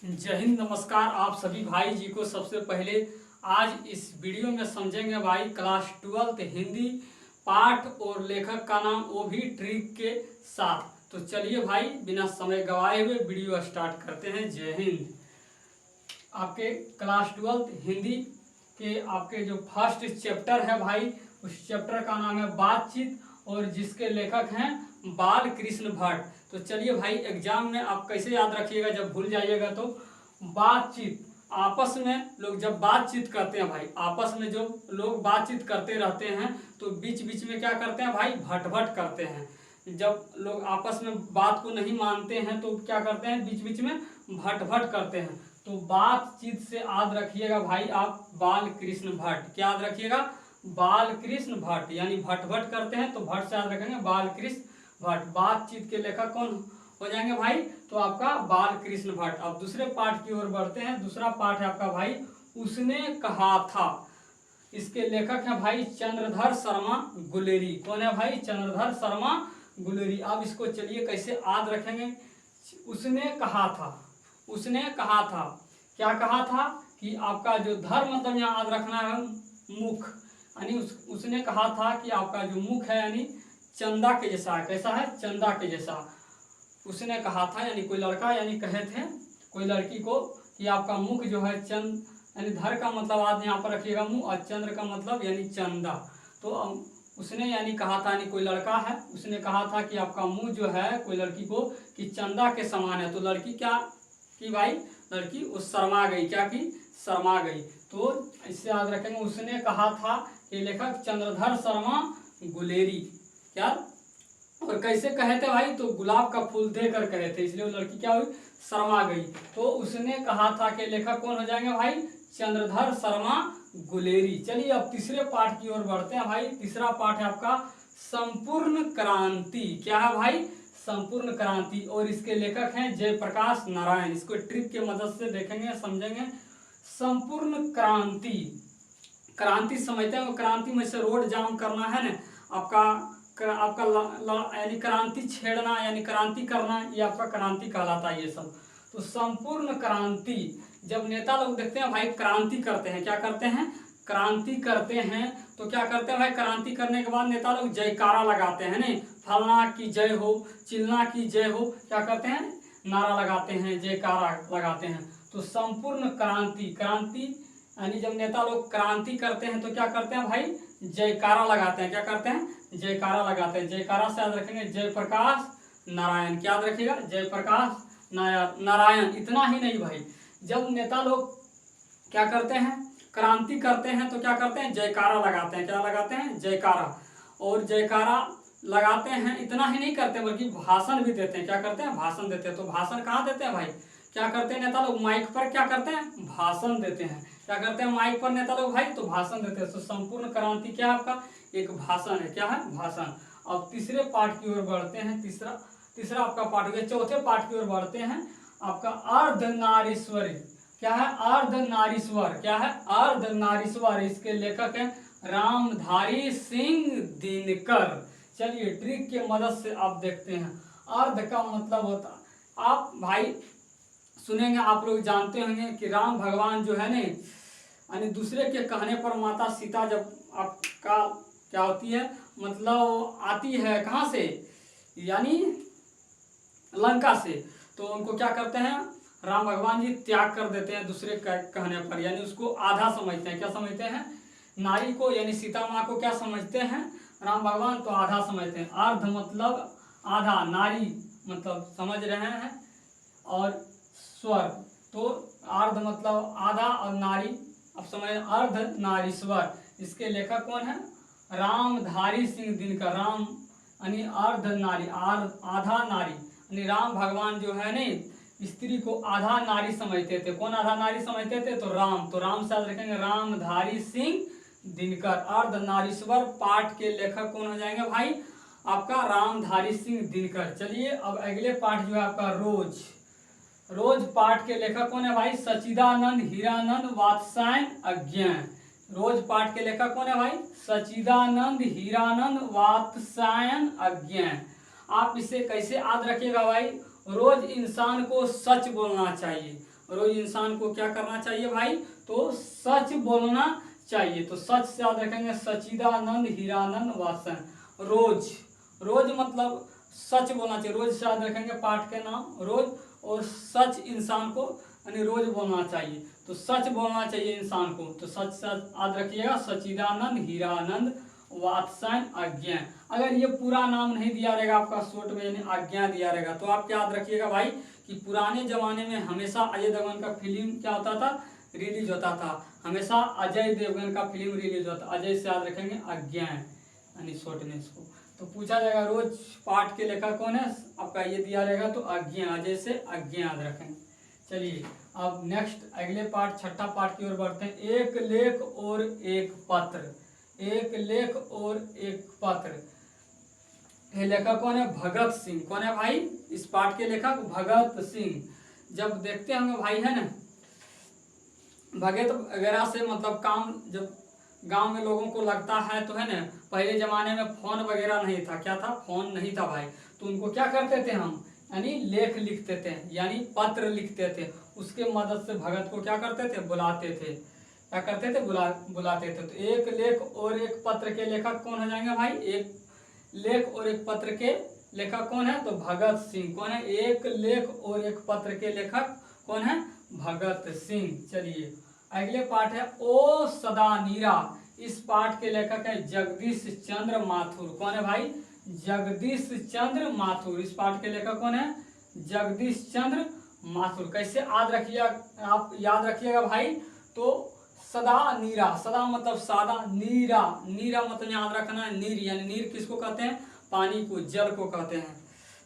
जय हिंद, नमस्कार आप सभी भाई जी को। सबसे पहले आज इस वीडियो में समझेंगे भाई क्लास 12th हिंदी पाठ और लेखक का नाम, वो भी ट्रिक के साथ। तो चलिए भाई बिना समय गवाए हुए वीडियो स्टार्ट करते हैं। जय हिंद। आपके क्लास 12th हिंदी के आपके जो फर्स्ट चैप्टर है भाई, उस चैप्टर का नाम है बातचीत, और जिसके लेखक हैं बाल कृष्ण भट्ट। तो चलिए भाई एग्जाम में आप कैसे याद रखिएगा, जब भूल जाइएगा तो। बातचीत, आपस में लोग जब बातचीत करते हैं भाई, आपस में जो लोग बातचीत करते रहते हैं तो बीच बीच में क्या करते हैं भाई, भट भट करते हैं। जब लोग आपस में बात को नहीं मानते हैं तो क्या करते हैं, बीच बीच में भट भट करते हैं। तो बातचीत से याद रखिएगा भाई आप बाल कृष्ण भट्ट। क्या याद रखिएगा, बाल कृष्ण भट्ट, यानी भट भट करते हैं तो भट्ट से याद रखेंगे बाल कृष्ण भट्ट। बातचीत के लेखक कौन हो जाएंगे भाई, तो आपका बाल कृष्ण भट्ट। अब दूसरे पाठ की ओर बढ़ते हैं। दूसरा पाठ है आपका भाई उसने कहा था। इसके लेखक है भाई चंद्रधर शर्मा गुलेरी। कौन है भाई, चंद्रधर शर्मा गुलेरी। अब इसको चलिए कैसे याद रखेंगे। उसने कहा था, उसने कहा था, क्या कहा था कि आपका जो धर्म मतलब यहाँ याद रखना है मुख, यानी उसने कहा था कि आपका जो मुख है यानी चंदा के जैसा है। कैसा है, चंदा के जैसा। उसने कहा था यानी कोई लड़का यानी कहे थे कोई लड़की को कि आपका मुख जो है चंद, यानी धर का मतलब आज यहाँ पर रखिएगा मुंह, और चंद्र का मतलब यानी चंदा। तो उसने यानी कहा था, यानी कोई लड़का है, उसने कहा था कि आपका मुंह जो है कोई लड़की को कि चंदा के समान है। तो लड़की क्या की भाई, लड़की उस शर्मा गई। क्या की, शर्मा गई। तो इससे याद रखेंगे उसने कहा था कि लेखक चंद्रधर शर्मा गुलेरी। क्या, और कैसे कहे थे भाई, तो गुलाब का फूल देकर कहे थे, इसलिए वो लड़की क्या हुई, शर्मा गई। तो उसने कहा था कि लेखक कौन हो जाएंगे भाई, चंद्रधर शर्मा गुलेरी। चलिए अब तीसरे पाठ की ओर बढ़ते हैं भाई। तीसरा पाठ है आपका संपूर्ण क्रांति। क्या है भाई, संपूर्ण क्रांति, और इसके लेखक हैं जयप्रकाश नारायण। इसको ट्रिक के मदद से देखेंगे, समझेंगे। संपूर्ण क्रांति, क्रांति समझते हैं, क्रांति में से रोड जाम करना है ना आपका, यानी क्रांति छेड़ना यानी क्रांति करना, ये आपका क्रांति कहलाता है ये सब। तो संपूर्ण क्रांति, जब नेता लोग देखते हैं भाई क्रांति करते हैं, क्या करते हैं, क्रांति करते हैं, तो क्या करते हैं भाई, क्रांति करने के बाद नेता लोग जयकारा लगाते हैं नहीं, फलना की जय हो, चिलना की जय हो, क्या करते हैं, नारा लगाते हैं, जयकारा लगाते हैं। तो संपूर्ण क्रांति, क्रांति यानी जब नेता लोग क्रांति करते हैं तो क्या करते हैं भाई, जयकारा लगाते हैं। क्या करते हैं, जयकारा लगाते हैं। जयकारा से याद रखेंगे जयप्रकाश नारायण। क्या याद रखिएगा, जयप्रकाश नारायण। इतना ही नहीं भाई, जब नेता लोग क्या करते हैं, क्रांति करते हैं तो क्या करते हैं, जयकारा लगाते हैं। क्या लगाते हैं, जयकारा। और जयकारा लगाते हैं, इतना ही नहीं करते बल्कि भाषण भी देते हैं। क्या करते हैं, भाषण देते हैं। तो भाषण कहाँ देते हैं भाई, क्या करते हैं नेता लोग, माइक पर क्या करते हैं, भाषण देते हैं। क्या करते हैं, माइक पर नेता लोग भाई तो भाषण देते हैं। तो संपूर्ण क्रांति क्या है आपका, एक भाषण है। क्या है, भाषण। अब तीसरे पाठ की ओर बढ़ते हैं। तीसरा आपका पाठ हो गया। चौथे पाठ की ओर बढ़ते हैं। आपका अर्धनारीश्वर। क्या है, अर्धनारीश्वर। क्या है, अर्धनारीश्वर। इसके लेखक हैं रामधारी सिंह दिनकर। चलिए ट्रिक के मदद से आप देखते हैं। अर्ध का मतलब होता, आप भाई सुनेंगे, आप लोग जानते होंगे कि राम भगवान जो है ना, यानी दूसरे के कहने पर माता सीता जब आपका क्या होती है, मतलब आती है कहाँ से, यानी लंका से, तो उनको क्या करते हैं, राम भगवान जी त्याग कर देते हैं दूसरे कहने पर, यानी उसको आधा समझते हैं। क्या समझते हैं, नारी को यानी सीता माँ को क्या समझते हैं, राम भगवान तो आधा समझते हैं। अर्ध मतलब आधा, नारी मतलब समझ रहे हैं, और स्वर तो अर्ध मतलब आधा, और नारी अब समझ, अर्ध नारीश्वर। इसके लेखक कौन है, रामधारी सिंह दिनकर। राम यानी अर्ध नारी, आधा नारी, यानी राम भगवान जो है ना स्त्री को आधा नारी समझते थे। कौन आधा नारी समझते थे, तो राम। तो राम से याद रखेंगे रामधारी सिंह दिनकर। अर्धनारीश्वर पाठ के लेखक कौन हो जाएंगे भाई, आपका रामधारी सिंह दिनकर। चलिए अब अगले पाठ जो है आपका रोज। रोज पाठ के लेखक कौन है भाई, सचिदानंद हीरानंद वात्स्यायन अज्ञान। रोज पाठ के लेखक कौन है भाई, सचिदानंद हीरानंद वात्स्यायन अज्ञान। आप इसे कैसे याद रखिएगा भाई, रोज इंसान को सच बोलना चाहिए। रोज इंसान को क्या करना चाहिए भाई, तो सच बोलना चाहिए। तो सच से याद रखेंगे सच्चिदानंद हीरानंद वात्सन। रोज, रोज मतलब सच बोलना चाहिए। रोज से याद रखेंगे पाठ के नाम रोज, और सच इंसान को यानी रोज बोलना चाहिए। तो सच बोलना चाहिए इंसान को, तो सच सच याद रखिएगा सच्चिदानंद हीरानंद वात्सायन आज्ञा। अगर ये पूरा नाम नहीं दिया रहेगा आपका शॉर्ट में यानी आज्ञा दिया रहेगा, तो आप क्या याद रखिएगा भाई कि पुराने जमाने में हमेशा अजय देवगन का फिल्म क्या होता था, रिलीज होता था। हमेशा अजय देवगन का फिल्म रिलीज होता, अजय से याद रखेंगे आज्ञा यानी शॉर्ट में इसको। तो पूछा जाएगा रोज पाठ के लेखक कौन है, आपका ये दिया रहेगा तो आज्ञा, अजय से आज्ञा याद रखेंगे। चलिए अब नेक्स्ट अगले पार्ट छठा पार्ट की ओर बढ़ते हैं। एक लेख और एक पत्र। एक लेख और एक पत्र, ये लेखक कौन है, भगत सिंह। कौन है भाई, इस पाठ के लेखक भगत सिंह। जब देखते होंगे भाई है ना, भगत वगैरह से मतलब काम जब गांव में लोगों को लगता है तो है ना, पहले जमाने में फोन वगैरह नहीं था, क्या था, फोन नहीं था भाई। तो उनको क्या करते थे हम, यानी लेख लिखते थे यानी पत्र लिखते थे। उसके मदद से भगत को क्या करते थे, बुलाते थे, क्या करते थे, बुलाते थे। तो एक लेख और एक पत्र के लेखक कौन हो जाएंगे भाई, एक लेख और एक पत्र के लेखक कौन है, तो भगत सिंह। कौन है, एक लेख और एक पत्र के लेखक कौन है, भगत सिंह। चलिए अगले पाठ है ओ सदा नीरा। इस पाठ के लेखक है जगदीश चंद्र माथुर। कौन है भाई, जगदीश चंद्र माथुर। इस पाठ के लेखक कौन है, जगदीश चंद्र माथुर। कैसे याद रखिएगा, आप याद रखिएगा भाई, तो सदा नीरा, सदा मतलब सादा, नीरा, नीरा मतलब याद रखना है नीर, यानी नीर किसको कहते हैं, पानी को, जल को कहते हैं।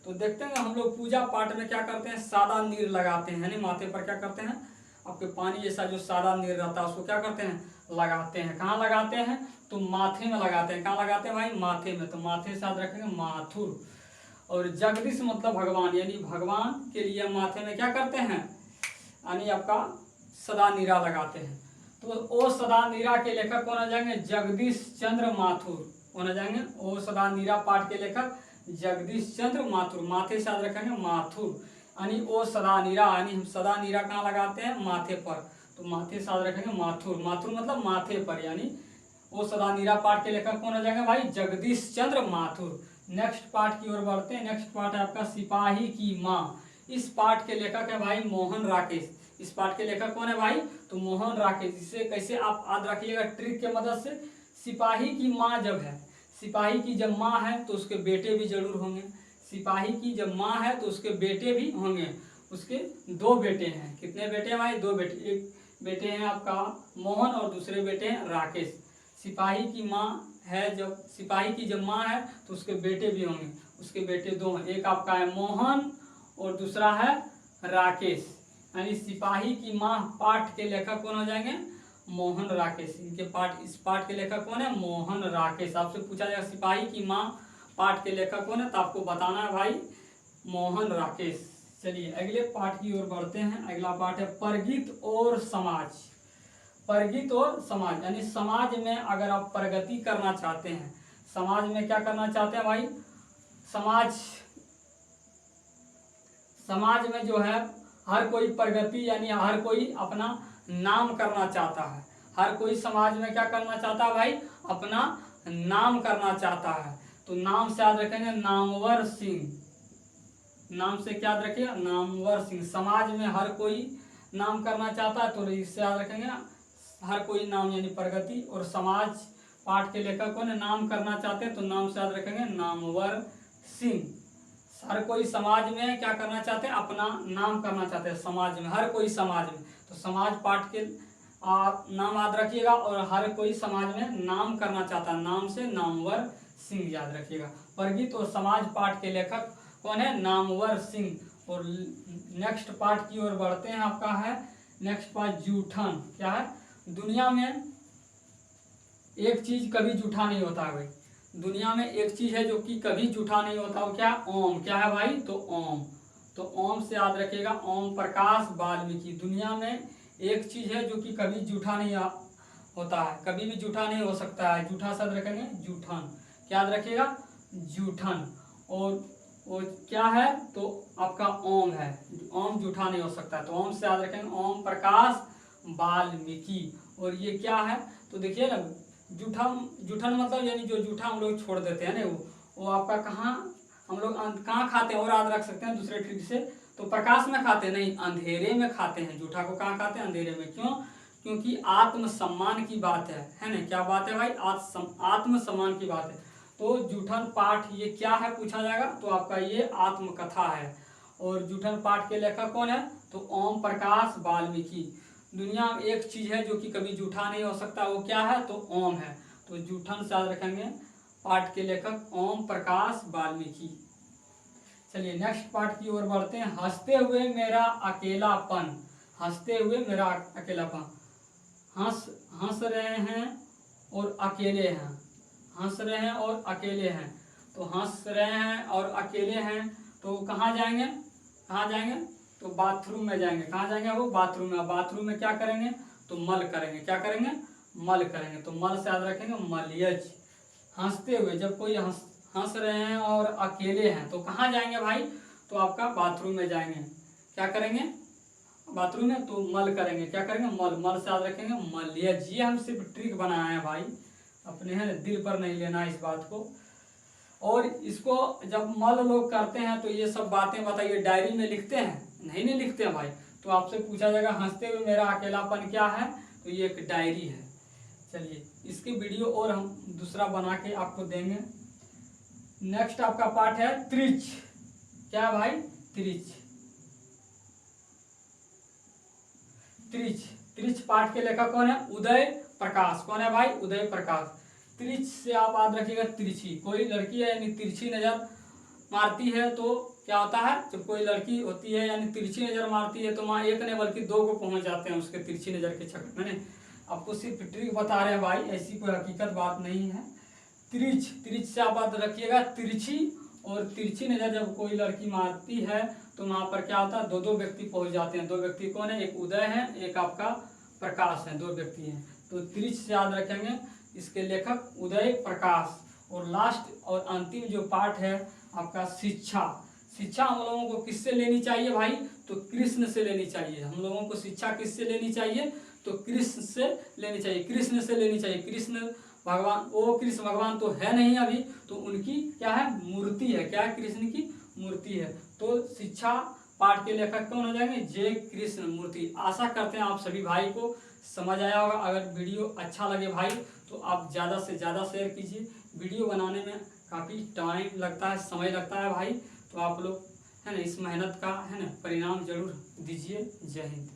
तो देखते हैं हम लोग पूजा पाठ में क्या करते हैं, सादा नीर लगाते हैं, माथे पर क्या करते हैं, आपके पानी जैसा जो सादा नीर रहता है उसको क्या करते हैं, लगाते हैं। कहाँ लगाते हैं, तो माथे में लगाते हैं। कहाँ लगाते हैं भाई, माथे में। तो माथे से याद रखेंगे माथुर। और जगदीश मतलब भगवान, यानी भगवान के लिए माथे में क्या करते हैं, यानी आपका सदा नीरा लगाते हैं। तो ओ सदा नीरा के लेखक कौन आ जाएंगे, जगदीश चंद्र माथुर। कौन आ जाएंगे, ओ सदा नीरा पाठ के लेखक जगदीश चंद्र माथुर। माथे से याद रखेंगे माथुर, यानी ओ सदा नीरा, यानी हम सदा नीरा कहाँ लगाते हैं, माथे पर। तो माथे से याद रखेंगे माथुर, माथुर मतलब माथे पर, यानी ओ सदा नीरा पाठ के लेखक कौन आ जाएंगे भाई, जगदीश चंद्र माथुर। नेक्स्ट पार्ट की ओर बढ़ते हैं। नेक्स्ट पार्ट है आपका सिपाही की माँ। इस पाठ के लेखक है भाई मोहन राकेश। इस पाठ के लेखक कौन है भाई, तो मोहन राकेश। इसे कैसे आप याद रखिएगा, ट्रिक के मदद से। सिपाही की माँ जब है, सिपाही की जब माँ है तो उसके बेटे भी जरूर होंगे। सिपाही की जब माँ है तो उसके बेटे भी होंगे। उसके दो बेटे हैं, कितने बेटे हैं भाई, दो बेटे। एक बेटे हैं आपका मोहन और दूसरे बेटे हैं राकेश। सिपाही की माँ है, जब सिपाही की जब माँ है तो उसके बेटे भी होंगे। उसके बेटे दो हैं, एक आपका है मोहन और दूसरा है राकेश। यानी सिपाही की माँ पाठ के लेखक कौन हो जाएंगे, मोहन राकेश। इनके पाठ, इस पाठ के लेखक कौन है, मोहन राकेश। आपसे पूछा जाएगा सिपाही की माँ पाठ के लेखक कौन है, तो आपको बताना है भाई मोहन राकेश। चलिए अगले पाठ की ओर बढ़ते हैं। अगला पाठ है परगित और समाज। परगित और समाज, यानी समाज में अगर आप प्रगति करना चाहते हैं, समाज में क्या करना चाहते हैं भाई, समाज में जो है हर कोई प्रगति, यानी हर कोई अपना नाम करना चाहता है। हर कोई समाज में क्या करना चाहता है भाई, अपना नाम करना चाहता है। तो नाम से याद रखेंगे नामवर सिंह। नाम से क्या याद रखिए, नामवर सिंह। समाज में हर कोई नाम करना चाहता है, तो इससे याद रखेंगे हर कोई नाम, यानी प्रगति। और समाज पाठ के लेखक कौन है, नाम करना चाहते हैं, तो नाम से याद रखेंगे नामवर सिंह। हर कोई समाज में क्या करना चाहते हैं, अपना नाम करना चाहते हैं समाज में, हर कोई समाज में। तो समाज पाठ के आप नाम याद रखिएगा, और हर कोई समाज में नाम करना चाहता है, नाम से नामवर सिंह याद रखिएगा। परगित और समाज पाठ के लेखक कौन है, नामवर सिंह। और नेक्स्ट पार्ट की ओर बढ़ते हैं। आपका है नेक्स्ट पार्ट जूठन। क्या है, दुनिया में एक चीज कभी जूठा नहीं होता है भाई। दुनिया में एक चीज है जो कि कभी जूठा नहीं होता, वो क्या, ओम। क्या है भाई, तो ओम। तो ओम से याद रखिएगा ओम प्रकाश वाल्मीकि। दुनिया में एक चीज है जो कि कभी जूठा नहीं होता है, कभी भी जूठा नहीं हो सकता है। जूठा शब्द रखेंगे जूठन, क्या याद रखिएगा, जूठन। और वो क्या है, तो आपका ओम है। ओम जूठा नहीं हो सकता, तो ओम से याद रखेंगे, ओम प्रकाश वाल्मीकि। और ये क्या है, तो देखिए ना, जूठन मतलब यानी जो जूठा हम लोग छोड़ देते हैं ना, वो आपका कहाँ हम लोग कहाँ खाते हैं, और याद रख सकते हैं दूसरे ट्रिक से। तो प्रकाश में खाते हैं नहीं, अंधेरे में खाते हैं। जूठा को कहाँ खाते हैं, अंधेरे में। क्यों, क्योंकि आत्मसम्मान की बात है ना। क्या बात है भाई, आत्मसम्मान की बात है। तो जूठन पाठ ये क्या है पूछा जाएगा, तो आपका ये आत्मकथा है। और जूठन पाठ के लेखक कौन है, तो ओम प्रकाश वाल्मीकि। दुनिया में एक चीज है जो कि कभी जूठा नहीं हो सकता, वो क्या है, तो ओम है। तो जूठन से याद रखेंगे, पाठ के लेखक ओम प्रकाश वाल्मीकि। चलिए नेक्स्ट पार्ट की ओर बढ़ते हैं। हंसते हुए मेरा अकेलापन, हंसते हुए मेरा अकेलापन। हंस रहे हैं और अकेले हैं, हंस रहे हैं और अकेले हैं। तो हंस रहे हैं और अकेले हैं, तो कहाँ जाएंगे, कहाँ जाएंगे, तो बाथरूम में जाएंगे। कहाँ जाएंगे, वो बाथरूम में। बाथरूम में क्या करेंगे, तो मल करेंगे। क्या करेंगे, मल करेंगे। तो मल से याद रखेंगे मलयज। हंसते हुए, जब कोई हंस रहे हैं और अकेले हैं, तो कहाँ जाएंगे भाई, तो आपका बाथरूम में जाएंगे। क्या करेंगे, बाथरूम में, तो मल करेंगे। क्या करेंगे, मल। मल से याद रखेंगे मलयज। ये हम सिर्फ ट्रिक बनाए हैं भाई, अपने है दिल पर नहीं लेना इस बात को। और इसको जब मल लोग करते हैं तो ये सब बातें बताइए, डायरी में लिखते हैं, नहीं लिखते हैं भाई। तो आपसे पूछा जाएगा हंसते हुए मेरा अकेलापन क्या है, तो ये एक डायरी है। चलिए इसकी वीडियो और हम दूसरा बना के आपको देंगे। नेक्स्ट आपका पार्ट है त्रिच। क्या भाई, त्रिच। त्रिच, त्रिच पाठ के लेखक कौन है, उदय प्रकाश। कौन है भाई, उदय प्रकाश। त्रिच से आप याद रखिएगा तिरछी। कोई लड़की है यानी तिरछी नजर मारती है, तो क्या होता है, जब कोई लड़की होती है यानी तिरछी नजर मारती है, तो वहाँ एक ने बल्कि दो को पहुंच जाते हैं उसके तिरछी नजर के चक्कर में। आपको सिर्फ ट्रिक बता रहे हैं भाई, ऐसी कोई हकीकत बात नहीं है। त्रिच, त्रिच से आप बात रखिएगा तिरछी। और तिरछी नजर जब कोई लड़की मारती है, तो वहाँ पर क्या होता है, दो दो व्यक्ति पहुंच जाते हैं। दो व्यक्ति कौन है, एक उदय है, एक आपका प्रकाश है, दो व्यक्ति हैं। तो त्रिच से याद रखेंगे, इसके लेखक उदय प्रकाश। और लास्ट और अंतिम जो पार्ट है आपका शिक्षा। शिक्षा हम लोगों को किससे लेनी चाहिए भाई, तो कृष्ण से लेनी चाहिए। हम लोगों को शिक्षा किससे लेनी चाहिए, तो कृष्ण से लेनी चाहिए, कृष्ण से लेनी चाहिए। कृष्ण भगवान, वो कृष्ण भगवान तो है नहीं अभी, तो उनकी क्या है, मूर्ति है। क्या है, कृष्ण की मूर्ति है। तो शिक्षा पाठ के लेखक कौन हो जाएंगे, जय कृष्ण मूर्ति। आशा करते हैं आप सभी भाई को समझ आया होगा। अगर वीडियो अच्छा लगे भाई, तो आप ज़्यादा से ज़्यादा शेयर कीजिए। वीडियो बनाने में काफ़ी टाइम लगता है, समय लगता है भाई, तो आप लोग है ना इस मेहनत का है ना परिणाम जरूर दीजिए। जय हिंद।